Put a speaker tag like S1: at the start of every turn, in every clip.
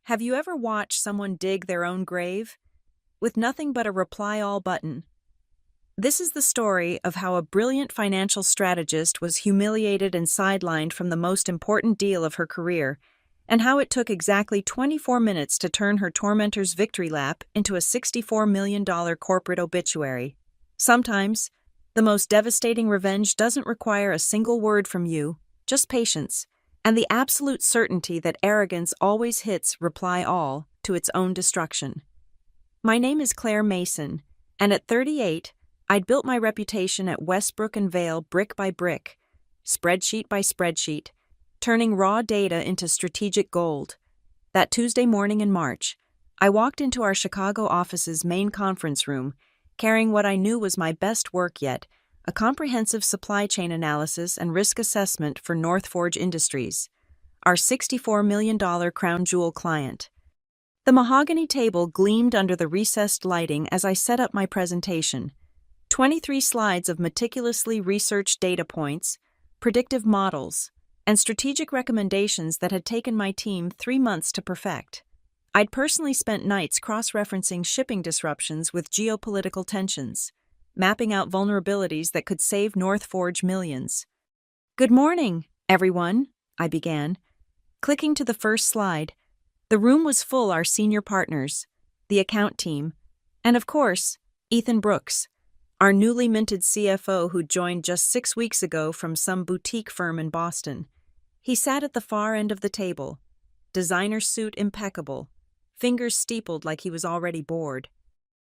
S1: Have you ever watched someone dig their own grave? With nothing but a reply all button. This is the story of how a brilliant financial strategist was humiliated and sidelined from the most important deal of her career, and how it took exactly 24 minutes to turn her tormentor's victory lap into a $64 million corporate obituary. Sometimes, the most devastating revenge doesn't require a single word from you, just patience, and the absolute certainty that arrogance always hits reply all to its own destruction. My name is Claire Mason, and at 38, I'd built my reputation at Westbrook and Vale brick by brick, spreadsheet by spreadsheet, turning raw data into strategic gold. That Tuesday morning in March, I walked into our Chicago office's main conference room, carrying what I knew was my best work yet, a comprehensive supply chain analysis and risk assessment for North Forge Industries, our $64 million crown jewel client. The mahogany table gleamed under the recessed lighting as I set up my presentation. 23 slides of meticulously researched data points, predictive models, and strategic recommendations that had taken my team 3 months to perfect. I'd personally spent nights cross-referencing shipping disruptions with geopolitical tensions, mapping out vulnerabilities that could save North Forge millions. "Good morning, everyone," I began. Clicking to the first slide, the room was full our senior partners, the account team, and of course, Ethan Brooks, our newly minted CFO who joined just 6 weeks ago from some boutique firm in Boston. He sat at the far end of the table, designer suit impeccable, fingers steepled like he was already bored.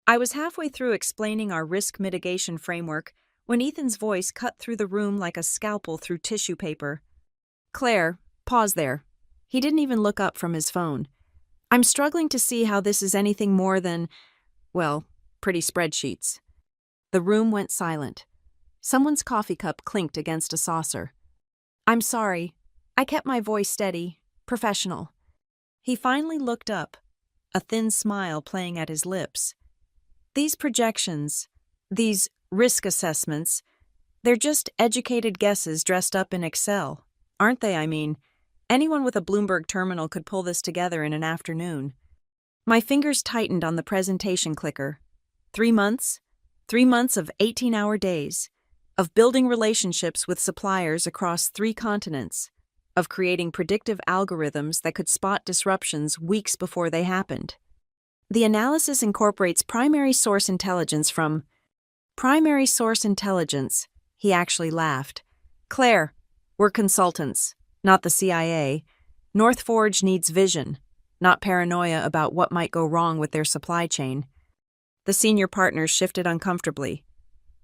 S1: I was halfway through explaining our risk mitigation framework when Ethan's voice cut through the room like a scalpel through tissue paper. "Claire, pause there." He didn't even look up from his phone. "I'm struggling to see how this is anything more than, well, pretty spreadsheets." The room went silent. Someone's coffee cup clinked against a saucer. "I'm sorry." I kept my voice steady, professional. He finally looked up, a thin smile playing at his lips. "These projections, these risk assessments, they're just educated guesses dressed up in Excel, aren't they? I mean, anyone with a Bloomberg terminal could pull this together in an afternoon." My fingers tightened on the presentation clicker. 3 months? 3 months of 18-hour days, of building relationships with suppliers across 3 continents, of creating predictive algorithms that could spot disruptions weeks before they happened. The analysis incorporates primary source intelligence from primary source intelligence. He actually laughed. "Claire, we're consultants, not the CIA. North Forge needs vision, not paranoia about what might go wrong with their supply chain." The senior partners shifted uncomfortably.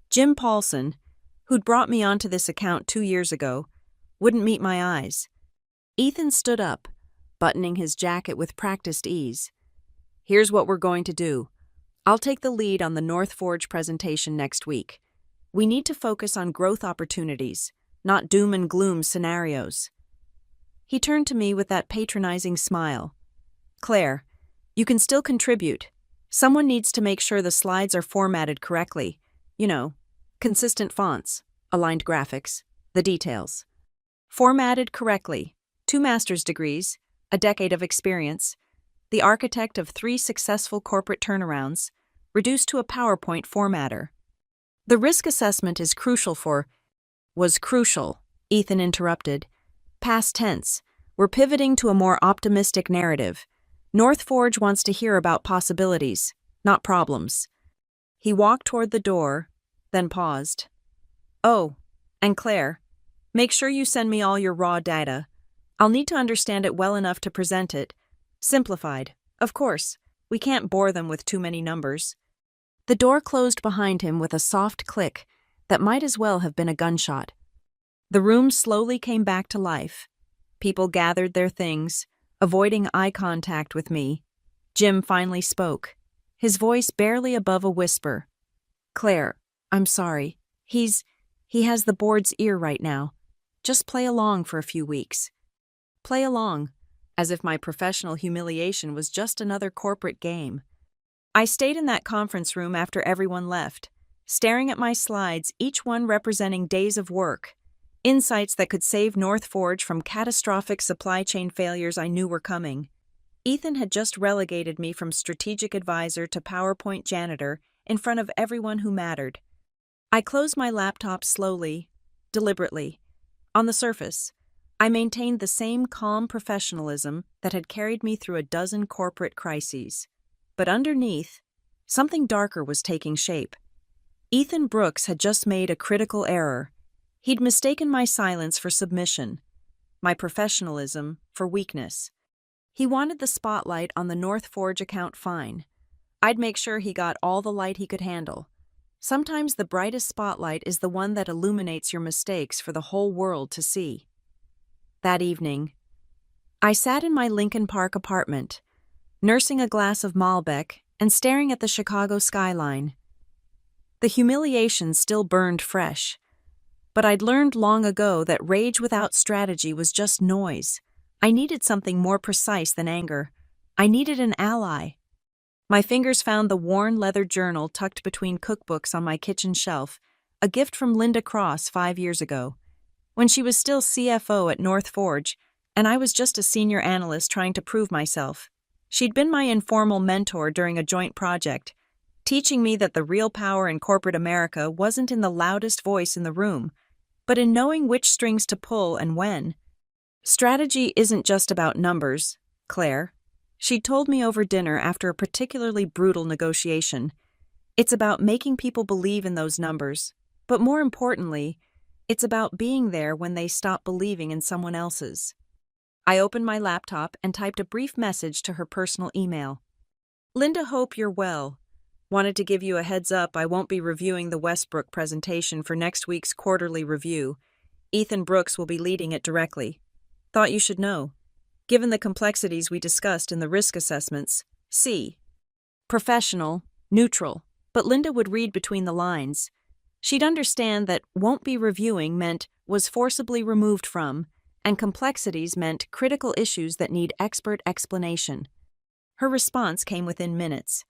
S1: Jim Paulson, who'd brought me onto this account 2 years ago, wouldn't meet my eyes. Ethan stood up, buttoning his jacket with practiced ease. "Here's what we're going to do. I'll take the lead on the North Forge presentation next week. We need to focus on growth opportunities, not doom and gloom scenarios." He turned to me with that patronizing smile. "Claire, you can still contribute. Someone needs to make sure the slides are formatted correctly. You know, consistent fonts, aligned graphics, the details. Formatted correctly. 2 master's degrees, a decade of experience, the architect of 3 successful corporate turnarounds, reduced to a PowerPoint formatter. The risk assessment is crucial for..." "Was crucial," Ethan interrupted. "Past tense. We're pivoting to a more optimistic narrative. North Forge wants to hear about possibilities, not problems." He walked toward the door, then paused. "Oh, and Claire, make sure you send me all your raw data. I'll need to understand it well enough to present it. Simplified, of course. We can't bore them with too many numbers." The door closed behind him with a soft click that might as well have been a gunshot. The room slowly came back to life. People gathered their things, avoiding eye contact with me. Jim finally spoke, his voice barely above a whisper. "Claire, I'm sorry. He has the board's ear right now. Just play along for a few weeks." Play along, as if my professional humiliation was just another corporate game. I stayed in that conference room after everyone left, staring at my slides, each one representing days of work, insights that could save North Forge from catastrophic supply chain failures I knew were coming. Ethan had just relegated me from strategic advisor to PowerPoint janitor in front of everyone who mattered. I closed my laptop slowly, deliberately. On the surface, I maintained the same calm professionalism that had carried me through a dozen corporate crises. But underneath, something darker was taking shape. Ethan Brooks had just made a critical error. He'd mistaken my silence for submission, my professionalism for weakness. He wanted the spotlight on the North Forge account fine. I'd make sure he got all the light he could handle. Sometimes the brightest spotlight is the one that illuminates your mistakes for the whole world to see. That evening, I sat in my Lincoln Park apartment, nursing a glass of Malbec and staring at the Chicago skyline. The humiliation still burned fresh, but I'd learned long ago that rage without strategy was just noise. I needed something more precise than anger. I needed an ally. My fingers found the worn leather journal tucked between cookbooks on my kitchen shelf, a gift from Linda Cross 5 years ago, when she was still CFO at North Forge, and I was just a senior analyst trying to prove myself. She'd been my informal mentor during a joint project, teaching me that the real power in corporate America wasn't in the loudest voice in the room, but in knowing which strings to pull and when. Strategy isn't just about numbers, Claire. She told me over dinner after a particularly brutal negotiation. It's about making people believe in those numbers, but more importantly, it's about being there when they stop believing in someone else's. I opened my laptop and typed a brief message to her personal email. Linda, hope you're well. Wanted to give you a heads up I won't be reviewing the Westbrook presentation for next week's quarterly review. Ethan Brooks will be leading it directly. Thought you should know. Given the complexities we discussed in the risk assessments, C. Professional, neutral, but Linda would read between the lines. She'd understand that won't be reviewing meant was forcibly removed from, and complexities meant critical issues that need expert explanation. Her response came within minutes.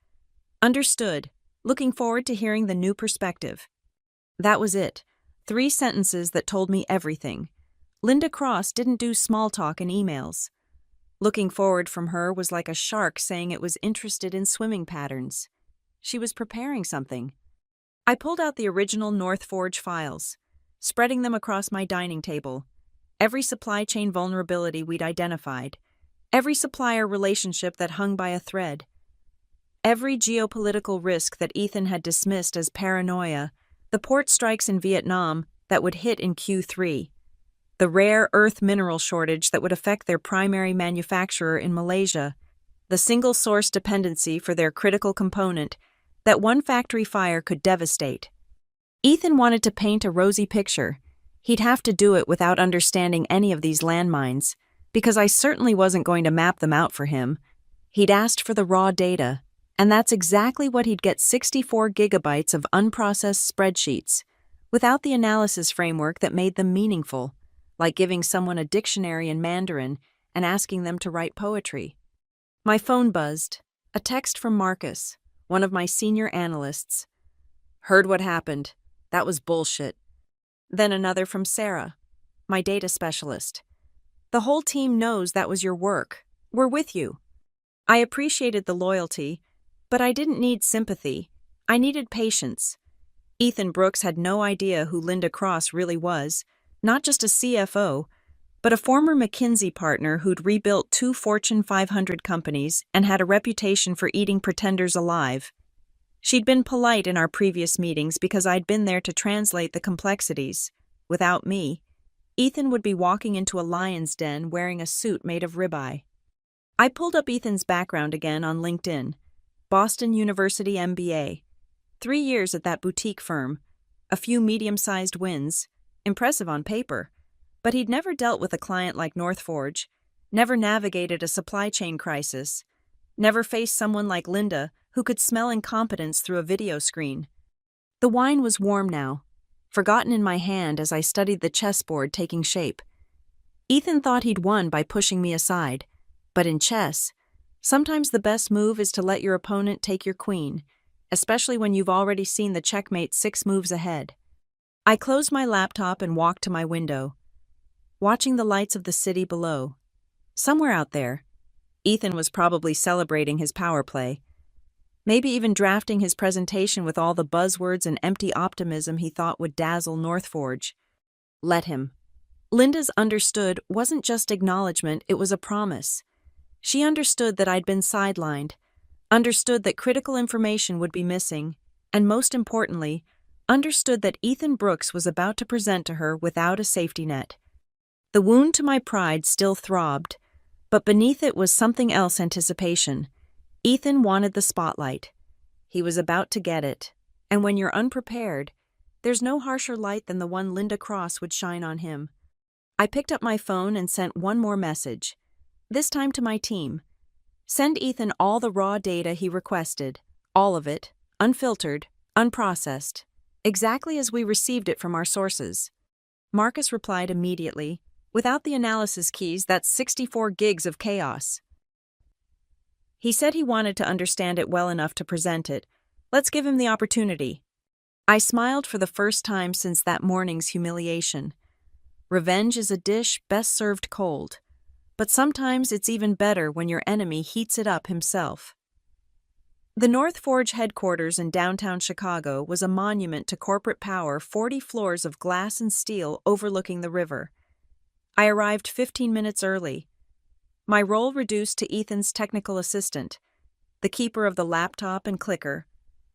S1: Understood. Looking forward to hearing the new perspective. That was it. 3 sentences that told me everything. Linda Cross didn't do small talk in emails. Looking forward from her was like a shark saying it was interested in swimming patterns. She was preparing something. I pulled out the original North Forge files, spreading them across my dining table. Every supply chain vulnerability we'd identified, every supplier relationship that hung by a thread, every geopolitical risk that Ethan had dismissed as paranoia, the port strikes in Vietnam that would hit in Q3, the rare earth mineral shortage that would affect their primary manufacturer in Malaysia, the single-source dependency for their critical component that one factory fire could devastate. Ethan wanted to paint a rosy picture. He'd have to do it without understanding any of these landmines, because I certainly wasn't going to map them out for him. He'd asked for the raw data, and that's exactly what he'd get: 64 gigabytes of unprocessed spreadsheets, without the analysis framework that made them meaningful, like giving someone a dictionary in Mandarin and asking them to write poetry. My phone buzzed. A text from Marcus, one of my senior analysts. Heard what happened. That was bullshit. Then another from Sarah, my data specialist. The whole team knows that was your work. We're with you. I appreciated the loyalty, but I didn't need sympathy. I needed patience. Ethan Brooks had no idea who Linda Cross really was, not just a CFO, but a former McKinsey partner who'd rebuilt 2 Fortune 500 companies and had a reputation for eating pretenders alive. She'd been polite in our previous meetings because I'd been there to translate the complexities. Without me, Ethan would be walking into a lion's den wearing a suit made of ribeye. I pulled up Ethan's background again on LinkedIn. Boston University MBA. 3 years at that boutique firm. A few medium-sized wins. Impressive on paper. But he'd never dealt with a client like North Forge, never navigated a supply chain crisis, never faced someone like Linda who could smell incompetence through a video screen. The wine was warm now, forgotten in my hand as I studied the chessboard taking shape. Ethan thought he'd won by pushing me aside, but in chess, sometimes the best move is to let your opponent take your queen, especially when you've already seen the checkmate 6 moves ahead. I closed my laptop and walked to my window, watching the lights of the city below. Somewhere out there, Ethan was probably celebrating his power play, maybe even drafting his presentation with all the buzzwords and empty optimism he thought would dazzle Northforge. Let him. Linda's understood wasn't just acknowledgement, it was a promise. She understood that I'd been sidelined, understood that critical information would be missing, and most importantly, understood that Ethan Brooks was about to present to her without a safety net. The wound to my pride still throbbed, but beneath it was something else: anticipation. Ethan wanted the spotlight. He was about to get it, and when you're unprepared, there's no harsher light than the one Linda Cross would shine on him. I picked up my phone and sent one more message, this time to my team. Send Ethan all the raw data he requested, all of it, unfiltered, unprocessed, exactly as we received it from our sources. Marcus replied immediately, without the analysis keys, that's 64 gigs of chaos. He said he wanted to understand it well enough to present it. Let's give him the opportunity. I smiled for the first time since that morning's humiliation. Revenge is a dish best served cold, but sometimes it's even better when your enemy heats it up himself. The Northforge headquarters in downtown Chicago was a monument to corporate power, 40 floors of glass and steel overlooking the river. I arrived 15 minutes early. My role reduced to Ethan's technical assistant, the keeper of the laptop and clicker.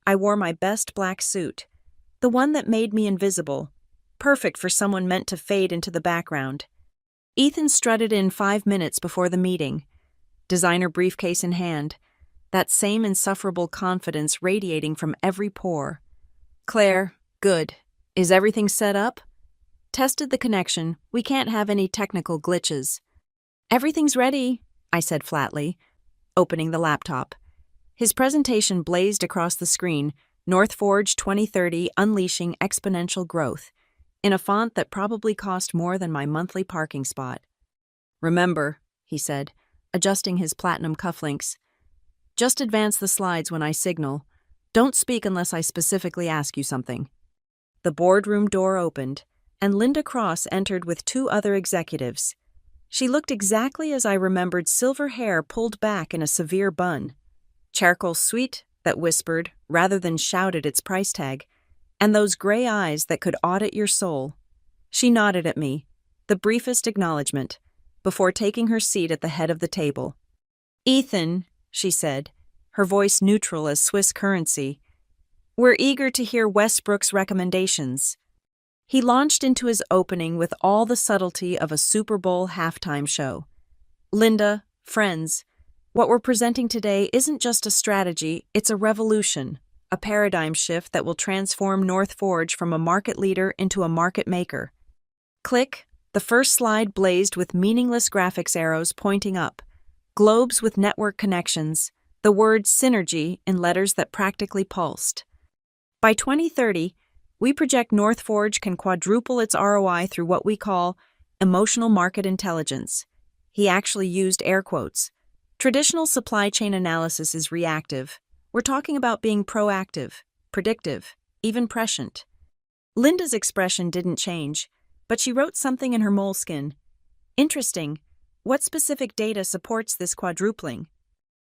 S1: I wore my best black suit, the one that made me invisible, perfect for someone meant to fade into the background. Ethan strutted in 5 minutes before the meeting, designer briefcase in hand, that same insufferable confidence radiating from every pore. Claire, good. Is everything set up? Tested the connection. We can't have any technical glitches. Everything's ready, I said flatly, opening the laptop. His presentation blazed across the screen, Northforge 2030 Unleashing Exponential Growth, in a font that probably cost more than my monthly parking spot. Remember, he said, adjusting his platinum cufflinks, just advance the slides when I signal. Don't speak unless I specifically ask you something. The boardroom door opened, and Linda Cross entered with 2 other executives. She looked exactly as I remembered, silver hair pulled back in a severe bun, charcoal sweet that whispered rather than shouted its price tag, and those gray eyes that could audit your soul. She nodded at me, the briefest acknowledgement, before taking her seat at the head of the table. Ethan, she said, her voice neutral as Swiss currency, we're eager to hear Westbrook's recommendations. He launched into his opening with all the subtlety of a Super Bowl halftime show. Linda, friends, what we're presenting today isn't just a strategy, it's a revolution, a paradigm shift that will transform Northforge from a market leader into a market maker. Click, the first slide blazed with meaningless graphics arrows pointing up, globes with network connections, the word synergy in letters that practically pulsed. By 2030, we project Northforge can quadruple its ROI through what we call emotional market intelligence. He actually used air quotes. Traditional supply chain analysis is reactive. We're talking about being proactive, predictive, even prescient. Linda's expression didn't change, but she wrote something in her moleskin. Interesting. What specific data supports this quadrupling?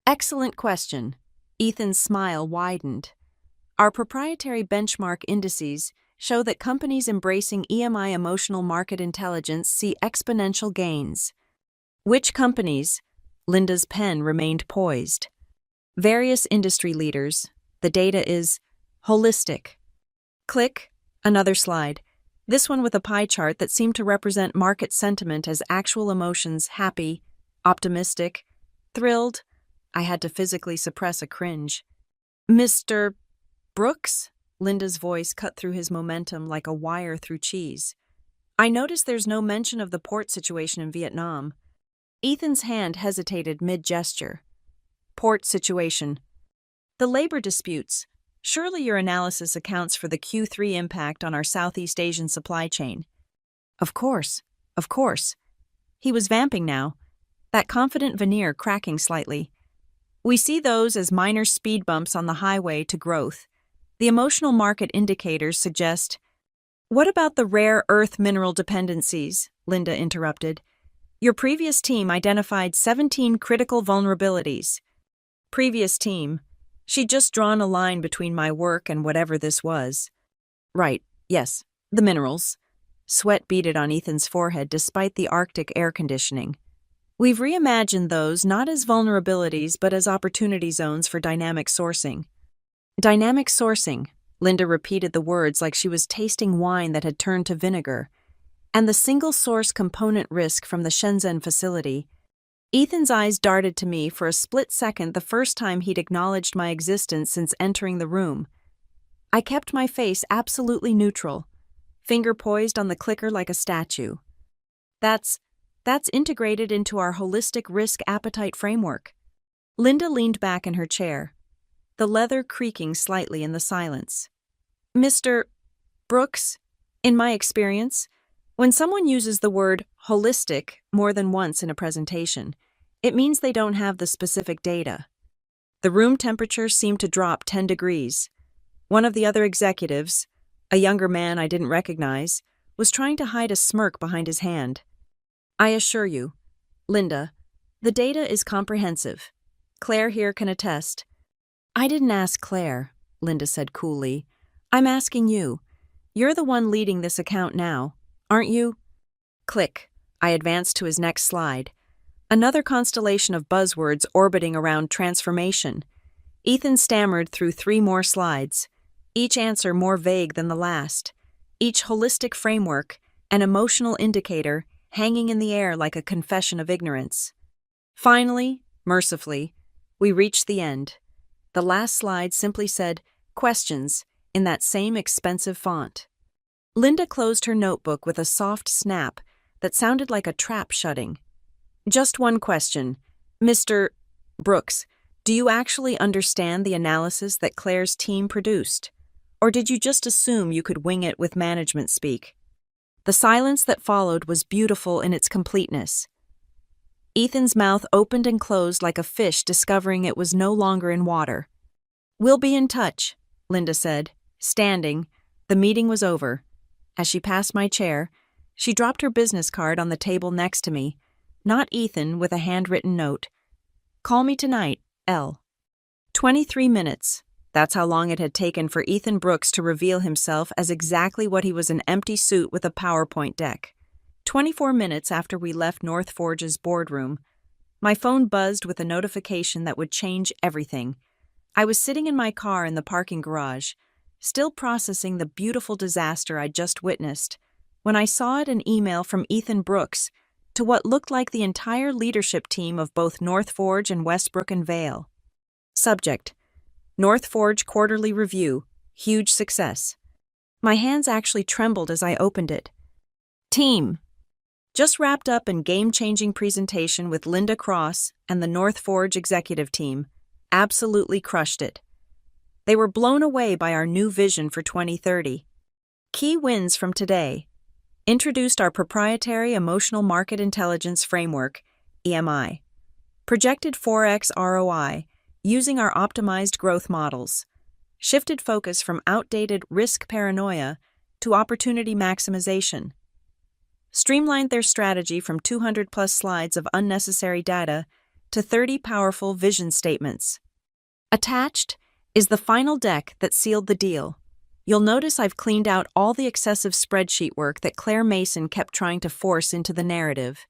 S1: Excellent question. Ethan's smile widened. Our proprietary benchmark indices show that companies embracing EMI emotional market intelligence see exponential gains. Which companies? Linda's pen remained poised. Various industry leaders. The data is holistic. Click, another slide. This one with a pie chart that seemed to represent market sentiment as actual emotions: happy, optimistic, thrilled. I had to physically suppress a cringe. Mr. Brooks? Linda's voice cut through his momentum like a wire through cheese. I noticed there's no mention of the port situation in Vietnam. Ethan's hand hesitated mid-gesture. Port situation. The labor disputes. Surely your analysis accounts for the Q3 impact on our Southeast Asian supply chain. Of course, of course. He was vamping now, that confident veneer cracking slightly. We see those as minor speed bumps on the highway to growth. The emotional market indicators suggest. What about the rare earth mineral dependencies? Linda interrupted. Your previous team identified 17 critical vulnerabilities. Previous team. She'd just drawn a line between my work and whatever this was. Right, yes, the minerals. Sweat beaded on Ethan's forehead despite the Arctic air conditioning. We've reimagined those not as vulnerabilities but as opportunity zones for dynamic sourcing. Dynamic sourcing. Linda repeated the words like she was tasting wine that had turned to vinegar. And the single-source component risk from the Shenzhen facility. Ethan's eyes darted to me for a split second the first time he'd acknowledged my existence since entering the room. I kept my face absolutely neutral, finger poised on the clicker like a statue. That's integrated into our holistic risk appetite framework. Linda leaned back in her chair, the leather creaking slightly in the silence. Mr. Brooks, in my experience, when someone uses the word holistic more than once in a presentation, it means they don't have the specific data. The room temperature seemed to drop 10 degrees. One of the other executives, a younger man I didn't recognize, was trying to hide a smirk behind his hand. I assure you, Linda, the data is comprehensive. Claire here can attest. I didn't ask Claire, Linda said coolly. I'm asking you. You're the one leading this account now. Aren't you? Click. I advanced to his next slide. Another constellation of buzzwords orbiting around transformation. Ethan stammered through 3 more slides, each answer more vague than the last, each holistic framework, an emotional indicator, hanging in the air like a confession of ignorance. Finally, mercifully, we reached the end. The last slide simply said, questions, in that same expensive font. Linda closed her notebook with a soft snap that sounded like a trap shutting. Just one question. Mr. Brooks, do you actually understand the analysis that Claire's team produced? Or did you just assume you could wing it with management speak? The silence that followed was beautiful in its completeness. Ethan's mouth opened and closed like a fish discovering it was no longer in water. We'll be in touch, Linda said, standing. The meeting was over. As she passed my chair, she dropped her business card on the table next to me, not Ethan, with a handwritten note. Call me tonight, L. 23 minutes. That's how long it had taken for Ethan Brooks to reveal himself as exactly what he was, an empty suit with a PowerPoint deck. 24 minutes after we left North Forge's boardroom, my phone buzzed with a notification that would change everything. I was sitting in my car in the parking garage, still processing the beautiful disaster I'd just witnessed, when I saw an email from Ethan Brooks to what looked like the entire leadership team of both North Forge and Westbrook and Vale. Subject: North Forge Quarterly Review, huge success. My hands actually trembled as I opened it. Team. Just wrapped up in game-changing presentation with Linda Cross and the North Forge executive team. Absolutely crushed it. They were blown away by our new vision for 2030. Key wins from today. Introduced our proprietary Emotional Market Intelligence Framework, EMI. Projected 4x ROI, using our optimized growth models. Shifted focus from outdated risk paranoia to opportunity maximization. Streamlined their strategy from 200-plus slides of unnecessary data to 30 powerful vision statements. Attached is the final deck that sealed the deal. You'll notice I've cleaned out all the excessive spreadsheet work that Claire Mason kept trying to force into the narrative.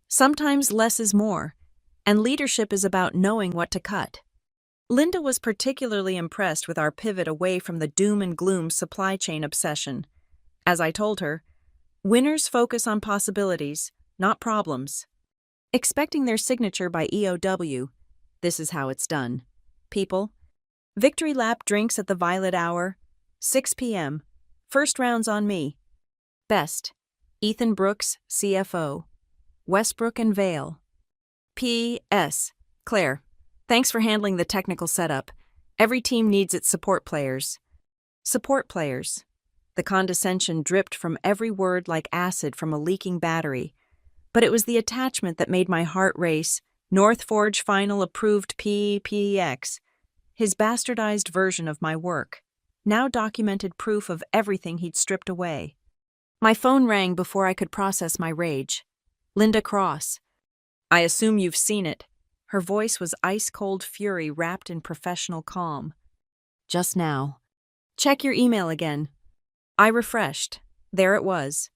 S1: Sometimes less is more, and leadership is about knowing what to cut. Linda was particularly impressed with our pivot away from the doom and gloom supply chain obsession. As I told her, winners focus on possibilities, not problems. Expecting their signature by EOW, this is how it's done. People. Victory lap drinks at the Violet Hour, 6 p.m. First round's on me. Best. Ethan Brooks, CFO. Westbrook and Vale. P.S. Claire, thanks for handling the technical setup. Every team needs its support players. Support players. The condescension dripped from every word like acid from a leaking battery. But it was the attachment that made my heart race. North Forge Final approved PPX. His bastardized version of my work. Now documented proof of everything he'd stripped away. My phone rang before I could process my rage. Linda Cross. I assume you've seen it. Her voice was ice-cold fury wrapped in professional calm. Just now. Check your email again. I refreshed. There it was.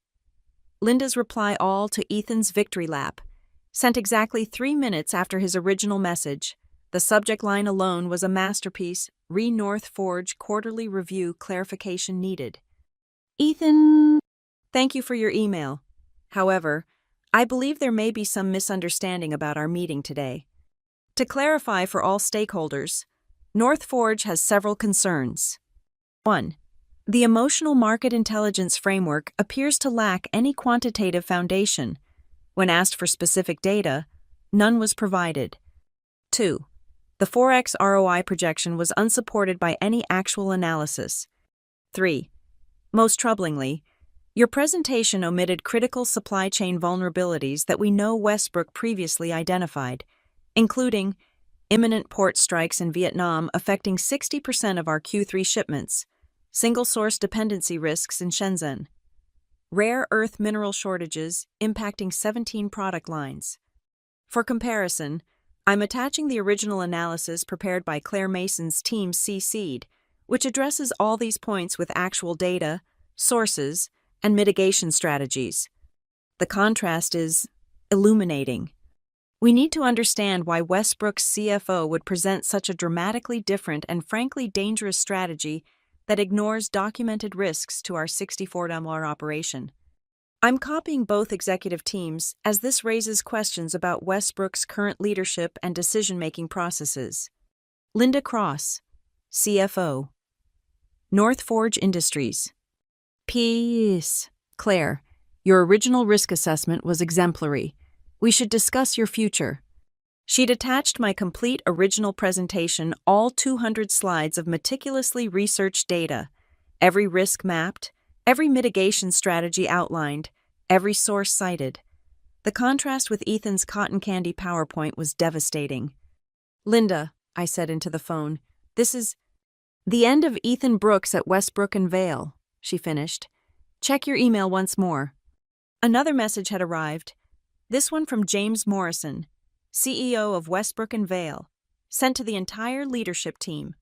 S1: Linda's reply all to Ethan's victory lap, sent exactly 3 minutes after his original message. The subject line alone was a masterpiece. North Forge quarterly review clarification needed. Ethan, thank you for your email. However, I believe there may be some misunderstanding about our meeting today. To clarify for all stakeholders, North Forge has several concerns. 1. The emotional market intelligence framework appears to lack any quantitative foundation. When asked for specific data, none was provided. 2. The 4x ROI projection was unsupported by any actual analysis. 3. Most troublingly, your presentation omitted critical supply chain vulnerabilities that we know Westbrook previously identified, including imminent port strikes in Vietnam affecting 60% of our Q3 shipments, single-source dependency risks in Shenzhen, rare earth mineral shortages impacting 17 product lines. For comparison, I'm attaching the original analysis prepared by Claire Mason's team CC'd, which addresses all these points with actual data, sources, and mitigation strategies. The contrast is illuminating. We need to understand why Westbrook's CFO would present such a dramatically different and frankly dangerous strategy that ignores documented risks to our $64 operation. I'm copying both executive teams as this raises questions about Westbrook's current leadership and decision-making processes. Linda Cross, CFO. North Forge Industries. Peace. Claire, your original risk assessment was exemplary. We should discuss your future. She'd attached my complete original presentation, all 200 slides of meticulously researched data, every risk mapped, every mitigation strategy outlined, every source cited. The contrast with Ethan's cotton candy PowerPoint was devastating. Linda, I said into the phone, this is the end of Ethan Brooks at Westbrook and Vale, she finished. Check your email once more. Another message had arrived, this one from James Morrison, CEO of Westbrook and Vale, sent to the entire leadership team.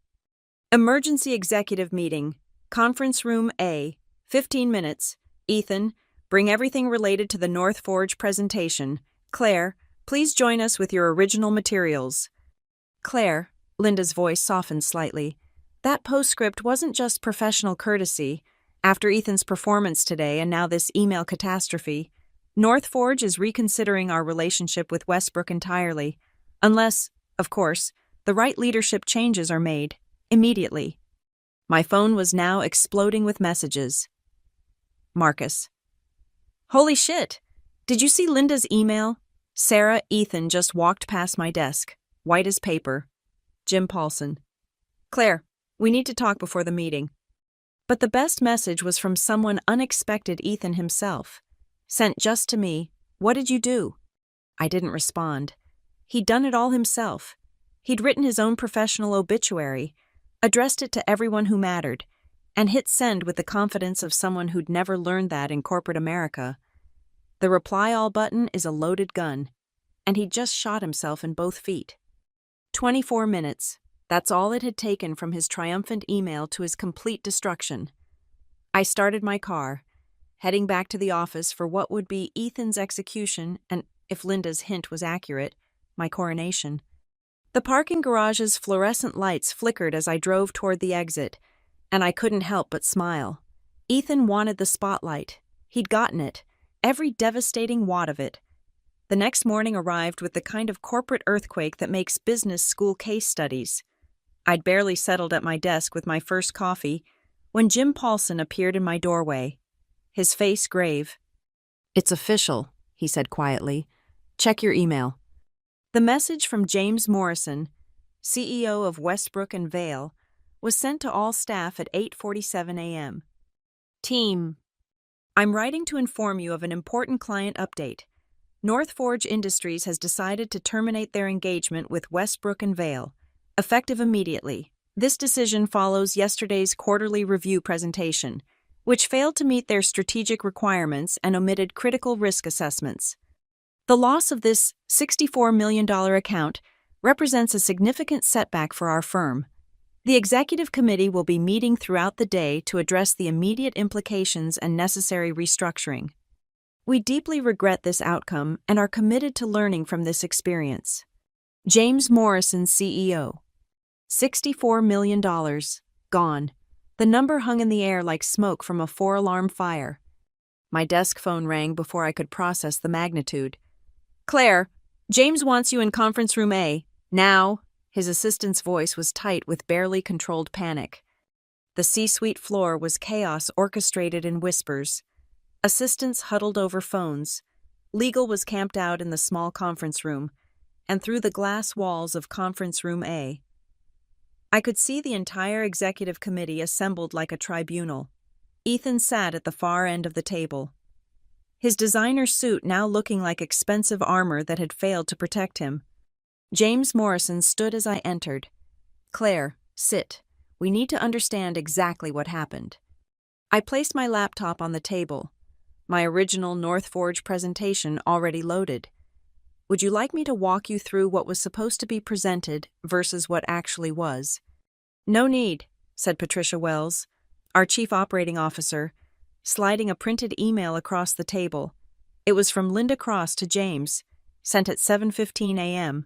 S1: Emergency executive meeting, conference room A, 15 minutes. Ethan, bring everything related to the North Forge presentation. Claire, please join us with your original materials. Claire, Linda's voice softened slightly. That postscript wasn't just professional courtesy. After Ethan's performance today and now this email catastrophe, North Forge is reconsidering our relationship with Westbrook entirely, unless, of course, the right leadership changes are made, immediately. My phone was now exploding with messages. Marcus. Holy shit! Did you see Linda's email? Sarah, Ethan just walked past my desk, white as paper. Jim Paulson. Claire, we need to talk before the meeting. But the best message was from someone unexpected, Ethan himself. Sent just to me, what did you do? I didn't respond. He'd done it all himself. He'd written his own professional obituary, addressed it to everyone who mattered, and hit send with the confidence of someone who'd never learned that in corporate America. The reply all button is a loaded gun, and he'd just shot himself in both feet. 24 minutes. That's all it had taken from his triumphant email to his complete destruction. I started my car, heading back to the office for what would be Ethan's execution and, if Linda's hint was accurate, my coronation. The parking garage's fluorescent lights flickered as I drove toward the exit, and I couldn't help but smile. Ethan wanted the spotlight. He'd gotten it, every devastating watt of it. The next morning arrived with the kind of corporate earthquake that makes business school case studies. I'd barely settled at my desk with my first coffee when Jim Paulson appeared in my doorway, his face grave. It's official, he said quietly. Check your email. The message from James Morrison, CEO of Westbrook and Vale, was sent to all staff at 8:47 a.m. Team, I'm writing to inform you of an important client update. North Forge Industries has decided to terminate their engagement with Westbrook and Vale, effective immediately. This decision follows yesterday's quarterly review presentation, which failed to meet their strategic requirements and omitted critical risk assessments. The loss of this $64 million account represents a significant setback for our firm. The executive committee will be meeting throughout the day to address the immediate implications and necessary restructuring. We deeply regret this outcome and are committed to learning from this experience. James Morrison, CEO. $64 million. Gone. The number hung in the air like smoke from a 4-alarm fire. My desk phone rang before I could process the magnitude. Claire, James wants you in conference room A. Now. His assistant's voice was tight with barely controlled panic. The C-suite floor was chaos orchestrated in whispers. Assistants huddled over phones. Legal was camped out in the small conference room, and through the glass walls of conference room A, I could see the entire executive committee assembled like a tribunal. Ethan sat at the far end of the table, his designer suit now looking like expensive armor that had failed to protect him. James Morrison stood as I entered. Claire, sit. We need to understand exactly what happened. I placed my laptop on the table, my original North Forge presentation already loaded. Would you like me to walk you through what was supposed to be presented versus what actually was? No need, said Patricia Wells, our Chief Operating Officer, sliding a printed email across the table. It was from Linda Cross to James, sent at 7:15 a.m.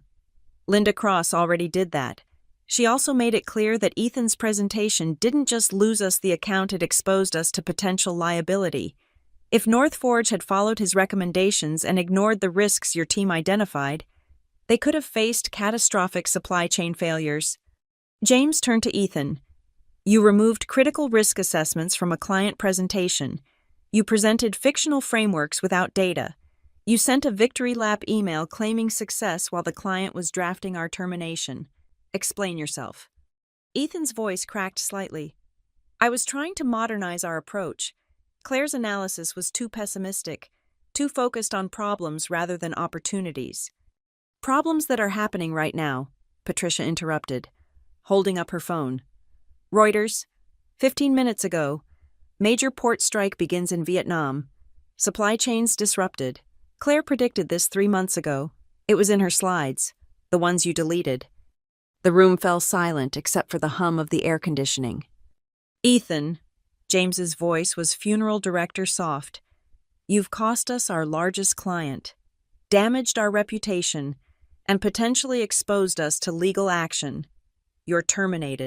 S1: Linda Cross already did that. She also made it clear that Ethan's presentation didn't just lose us the account, it exposed us to potential liability. If North Forge had followed his recommendations and ignored the risks your team identified, they could have faced catastrophic supply chain failures. James turned to Ethan. You removed critical risk assessments from a client presentation. You presented fictional frameworks without data. You sent a victory lap email claiming success while the client was drafting our termination. Explain yourself. Ethan's voice cracked slightly. I was trying to modernize our approach. Claire's analysis was too pessimistic, too focused on problems rather than opportunities. Problems that are happening right now, Patricia interrupted, holding up her phone. Reuters, 15 minutes ago. Major port strike begins in Vietnam. Supply chains disrupted. Claire predicted this 3 months ago. It was in her slides, the ones you deleted. The room fell silent except for the hum of the air conditioning. Ethan, James's voice was funeral director soft. You've cost us our largest client, damaged our reputation, and potentially exposed us to legal action. You're terminated.